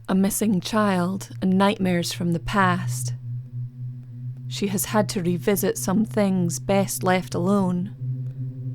A missing child and nightmares from the past. She has had to revisit some things best left alone,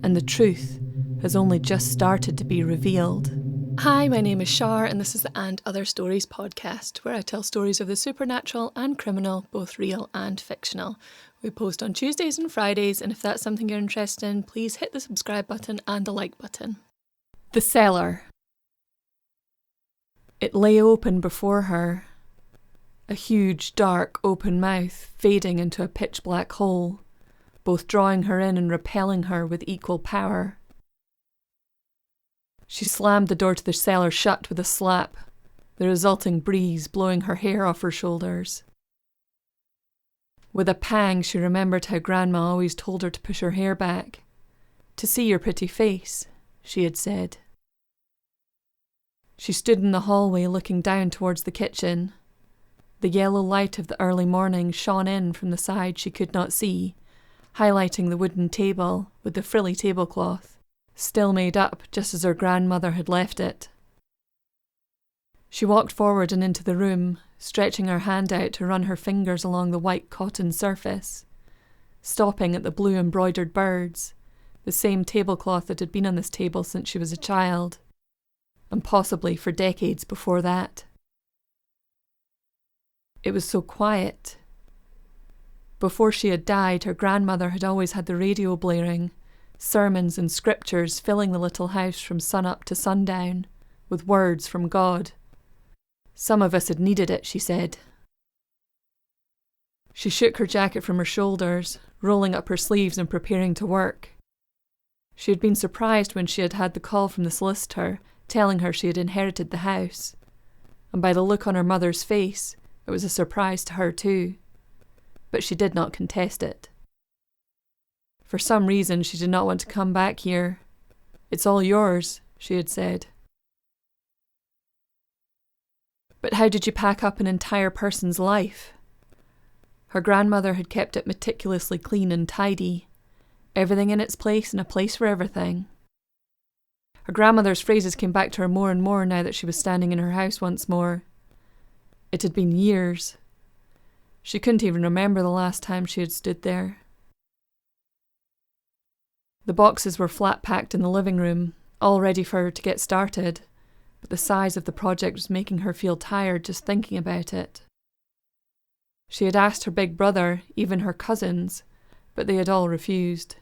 and the truth has only just started to be revealed. Hi, my name is Shar, and this is the And Other Stories podcast, where I tell stories of the supernatural and criminal, both real and fictional. We post on Tuesdays and Fridays, and if that's something you're interested in, please hit the subscribe button and the like button. The Cellar. It lay open before her, a huge, dark, open mouth fading into a pitch-black hole, both drawing her in and repelling her with equal power. She slammed the door to the cellar shut with a slap, the resulting breeze blowing her hair off her shoulders. With a pang, she remembered how Grandma always told her to push her hair back. "To see your pretty face," she had said. She stood in the hallway looking down towards the kitchen. The yellow light of the early morning shone in from the side she could not see, highlighting the wooden table with the frilly tablecloth, still made up just as her grandmother had left it. She walked forward and into the room, stretching her hand out to run her fingers along the white cotton surface, stopping at the blue embroidered birds, the same tablecloth that had been on this table since she was a child, and possibly for decades before that. It was so quiet. Before she had died, her grandmother had always had the radio blaring, sermons and scriptures filling the little house from sunup to sundown, with words from God. Some of us had needed it, she said. She shook her jacket from her shoulders, rolling up her sleeves and preparing to work. She had been surprised when she had had the call from the solicitor, telling her she had inherited the house, and by the look on her mother's face, it was a surprise to her too, but she did not contest it. For some reason, she did not want to come back here. "It's all yours," she had said. But how did you pack up an entire person's life? Her grandmother had kept it meticulously clean and tidy, everything in its place and a place for everything. Her grandmother's phrases came back to her more and more now that she was standing in her house once more. It had been years. She couldn't even remember the last time she had stood there. The boxes were flat packed in the living room, all ready for her to get started, but the size of the project was making her feel tired just thinking about it. She had asked her big brother, even her cousins, but they had all refused.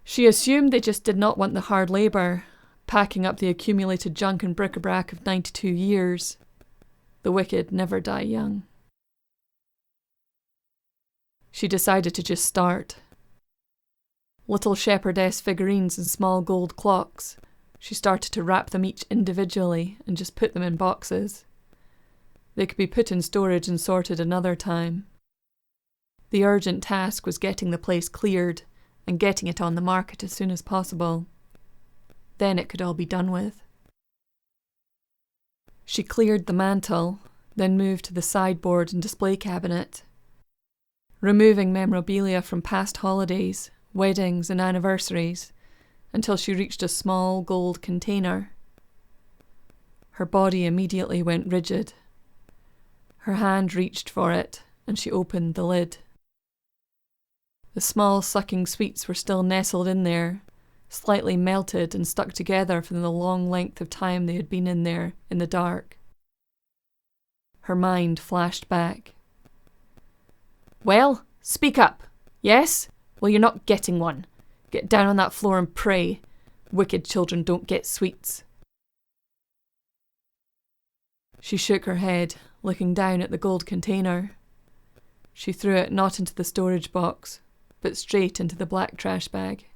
She assumed they just did not want the hard labour, packing up the accumulated junk and bric-a-brac of 92 years. The wicked never die young. She decided to just start. Little shepherdess figurines and small gold clocks. She started to wrap them each individually and just put them in boxes. They could be put in storage and sorted another time. The urgent task was getting the place cleared and getting it on the market as soon as possible. Then it could all be done with. She cleared the mantel, then moved to the sideboard and display cabinet, removing memorabilia from past holidays, weddings and anniversaries, until she reached a small gold container. Her body immediately went rigid. Her hand reached for it, and she opened the lid. The small sucking sweets were still nestled in there, slightly melted and stuck together from the long length of time they had been in there in the dark. Her mind flashed back. "Well, speak up. Yes? Well, you're not getting one. Get down on that floor and pray. Wicked children don't get sweets." She shook her head, looking down at the gold container. She threw it not into the storage box, but straight into the black trash bag.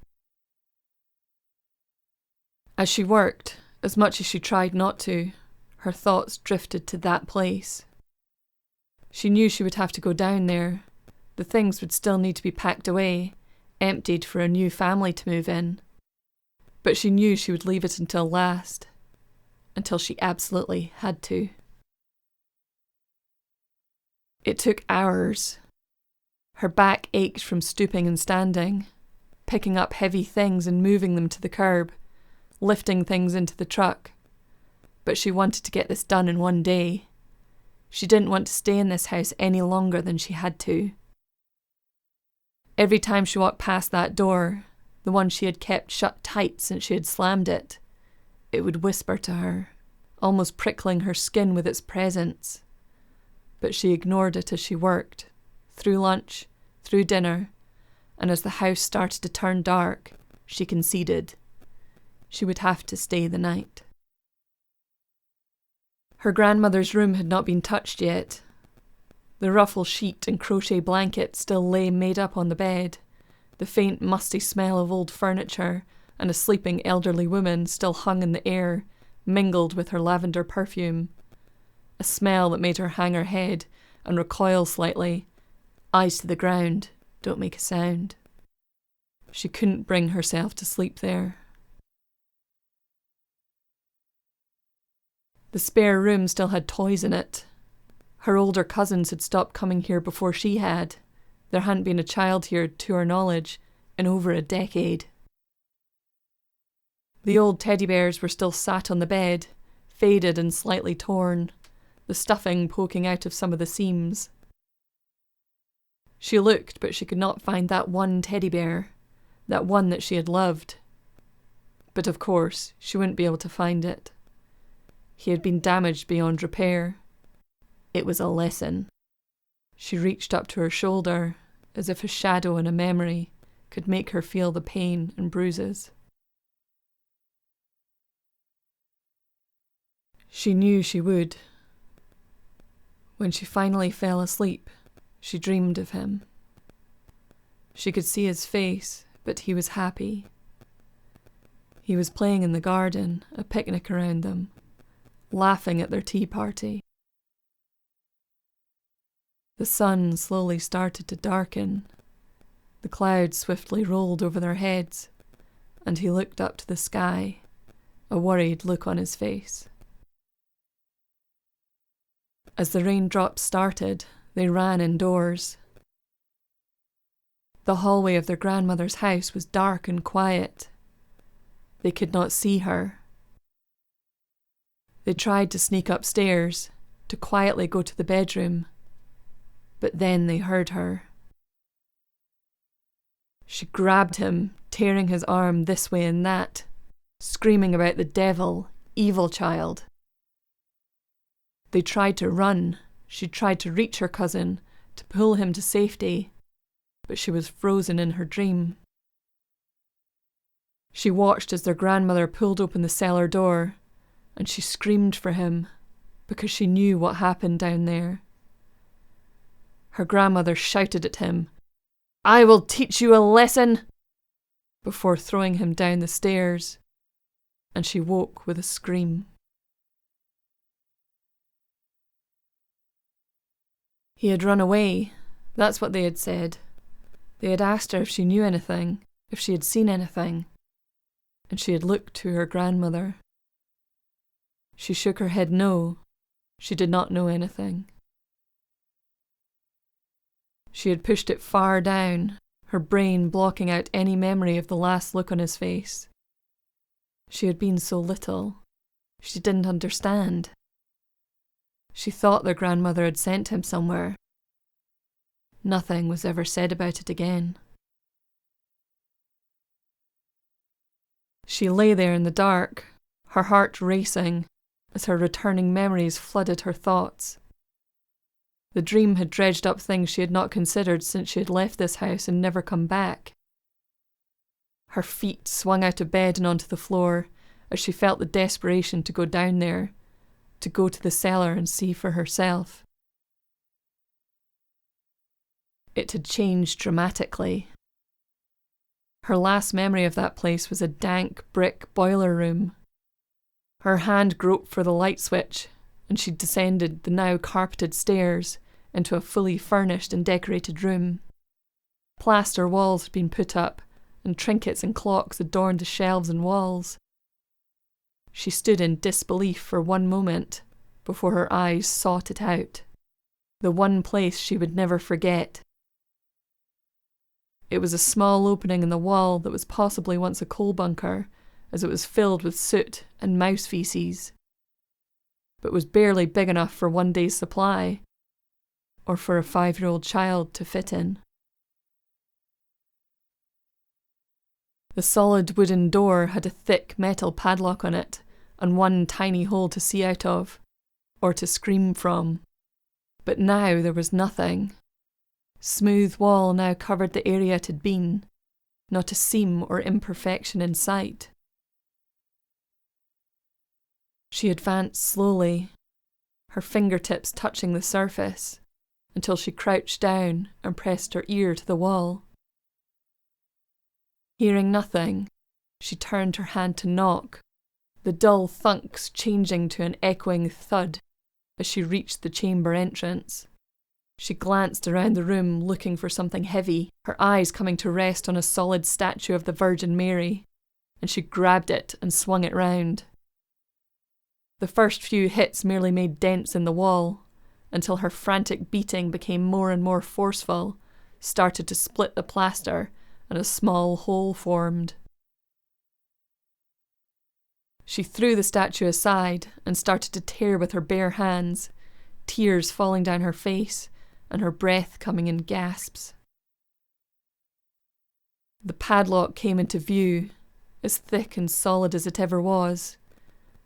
As she worked, as much as she tried not to, her thoughts drifted to that place. She knew she would have to go down there. The things would still need to be packed away, emptied for a new family to move in. But she knew she would leave it until last, until she absolutely had to. It took hours. Her back ached from stooping and standing, picking up heavy things and moving them to the curb, lifting things into the truck, but she wanted to get this done in one day. She didn't want to stay in this house any longer than she had to. Every time she walked past that door, the one she had kept shut tight since she had slammed it, it would whisper to her, almost prickling her skin with its presence. But she ignored it as she worked, through lunch, through dinner, and as the house started to turn dark, she conceded. She would have to stay the night. Her grandmother's room had not been touched yet. The ruffle sheet and crochet blanket still lay made up on the bed. The faint, musty smell of old furniture and a sleeping elderly woman still hung in the air, mingled with her lavender perfume. A smell that made her hang her head and recoil slightly. Eyes to the ground, don't make a sound. She couldn't bring herself to sleep there. The spare room still had toys in it. Her older cousins had stopped coming here before she had. There hadn't been a child here, to her knowledge, in over a decade. The old teddy bears were still sat on the bed, faded and slightly torn, the stuffing poking out of some of the seams. She looked, but she could not find that one teddy bear, that one that she had loved. But of course, she wouldn't be able to find it. He had been damaged beyond repair. It was a lesson. She reached up to her shoulder, as if a shadow and a memory could make her feel the pain and bruises. She knew she would. When she finally fell asleep, she dreamed of him. She could see his face, but he was happy. He was playing in the garden, a picnic around them, laughing at their tea party. The sun slowly started to darken. The clouds swiftly rolled over their heads, and he looked up to the sky, a worried look on his face. As the raindrops started, they ran indoors. The hallway of their grandmother's house was dark and quiet. They could not see her. They tried to sneak upstairs, to quietly go to the bedroom, but then they heard her. She grabbed him, tearing his arm this way and that, screaming about the devil, evil child. They tried to run. She tried to reach her cousin, to pull him to safety, but she was frozen in her dream. She watched as their grandmother pulled open the cellar door, and she screamed for him, because she knew what happened down there. Her grandmother shouted at him, "I will teach you a lesson!" before throwing him down the stairs, and she woke with a scream. He had run away. That's what they had said. They had asked her if she knew anything, if she had seen anything, and she had looked to her grandmother. She shook her head no. She did not know anything. She had pushed it far down, her brain blocking out any memory of the last look on his face. She had been so little. She didn't understand. She thought their grandmother had sent him somewhere. Nothing was ever said about it again. She lay there in the dark, her heart racing, as her returning memories flooded her thoughts. The dream had dredged up things she had not considered since she had left this house and never come back. Her feet swung out of bed and onto the floor as she felt the desperation to go down there, to go to the cellar and see for herself. It had changed dramatically. Her last memory of that place was a dank brick boiler room. Her hand groped for the light switch, and she descended the now carpeted stairs into a fully furnished and decorated room. Plaster walls had been put up, and trinkets and clocks adorned the shelves and walls. She stood in disbelief for one moment before her eyes sought it out, the one place she would never forget. It was a small opening in the wall that was possibly once a coal bunker, as it was filled with soot and mouse feces. but was barely big enough for one day's supply, or for a 5-year-old child to fit in. The solid wooden door had a thick metal padlock on it, and one tiny hole to see out of, or to scream from. But now there was nothing. Smooth wall now covered the area it had been, not a seam or imperfection in sight. She advanced slowly, her fingertips touching the surface, until she crouched down and pressed her ear to the wall. Hearing nothing, she turned her hand to knock, the dull thunks changing to an echoing thud as she reached the chamber entrance. She glanced around the room looking for something heavy, her eyes coming to rest on a solid statue of the Virgin Mary, and she grabbed it and swung it round. The first few hits merely made dents in the wall, until her frantic beating became more and more forceful, started to split the plaster, and a small hole formed. She threw the statue aside and started to tear with her bare hands, tears falling down her face, and her breath coming in gasps. The padlock came into view, as thick and solid as it ever was,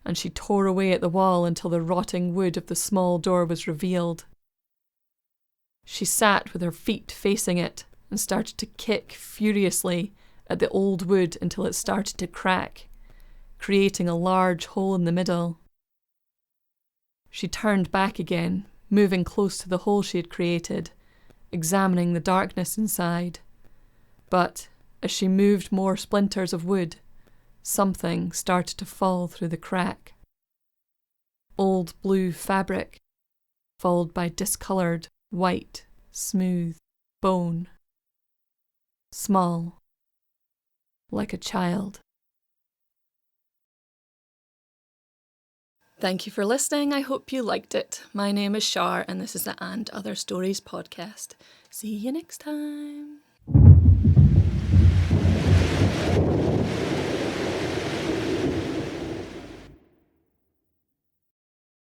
and she tore away at the wall until the rotting wood of the small door was revealed. She sat with her feet facing it and started to kick furiously at the old wood until it started to crack, creating a large hole in the middle. She turned back again, moving close to the hole she had created, examining the darkness inside. But, as she moved more splinters of wood, something started to fall through the crack. Old blue fabric, followed by discoloured, white, smooth bone. Small, like a child. Thank you for listening. I hope you liked it. My name is Shar, and this is the And Other Stories podcast. See you next time.